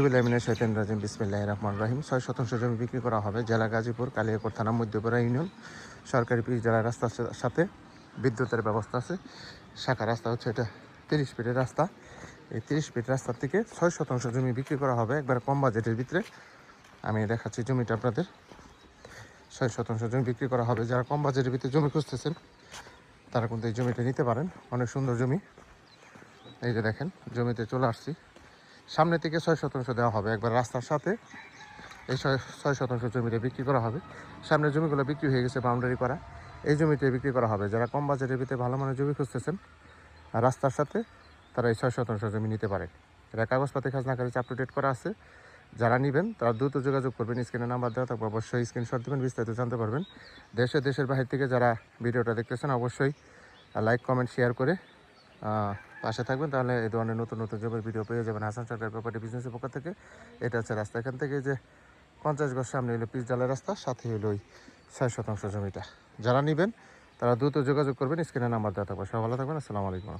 বিসমিল্লাহির রহমানির রহিম। 6 শতাংশ জমি বিক্রি করা হবে জেলা গাজীপুর, কালিয়াকৈর থানা, মধ্যপাড়া ইউনিয়ন। সরকারি পিচ জেলা রাস্তার সাথে বিদ্যুতের ব্যবস্থা আছে। শাখা রাস্তা হচ্ছে এটা 30 ফিটের রাস্তা। এই 30 ফিট রাস্তার থেকে 6 শতাংশ জমি বিক্রি করা হবে একবার কম বাজেটের ভিতরে। আমি দেখাচ্ছি জমিটা আপনাদের। 6 শতাংশ জমি বিক্রি করা হবে। যারা কম বাজেটের ভিতরে জমি খুঁজতেছেন তারা কিন্তু এই জমিটা নিতে পারেন। অনেক সুন্দর জমি। এই যে দেখেন, জমিতে চলে আসছি। সামনে থেকে 6 শতাংশ দেওয়া হবে একবার রাস্তার সাথে। এই 6 শতাংশ জমিটা বিক্রি করা হবে। সামনের জমিগুলো বিক্রি হয়ে গেছে, বাউন্ডারি করা। এই জমিটা বিক্রি করা হবে। যারা কম বাজেটের ভিতরে ভালো মানের জমি খুঁজতেছেন আর রাস্তার সাথে, তারা এই 6 শতাংশ জমি নিতে পারেন। এটা কাগজপাতি খাজনা খারিজ আপ টু ডেট করা আছে। যারা নেবেন তারা দ্রুত যোগাযোগ করবেন। স্ক্রিনে নাম্বার দেওয়া থাকবে, অবশ্যই স্ক্রিনশট দেবেন, বিস্তারিত জানতে পারবেন। দেশের বাহির থেকে যারা ভিডিওটা দেখতেছেন অবশ্যই লাইক কমেন্ট শেয়ার করে পাশে থাকবেন। তাহলে এই ধরনের নতুন নতুন জমির ভিডিও পেয়ে যাবেন হাসান সরকার প্রপার্টি বিজনেসের পক্ষ থেকে। এটা হচ্ছে রাস্তা। এখান থেকে যে 50 গজ সামনে হলো পিচ ডালের রাস্তা, সাথে হলো ওই 6 শতাংশ জমিটা। যারা নেবেন তারা দ্রুত যোগাযোগ করবেন। স্ক্রিনে নাম্বার দেওয়া থাকবে। সবাই ভালো থাকবেন। আসসালামু আলাইকুম।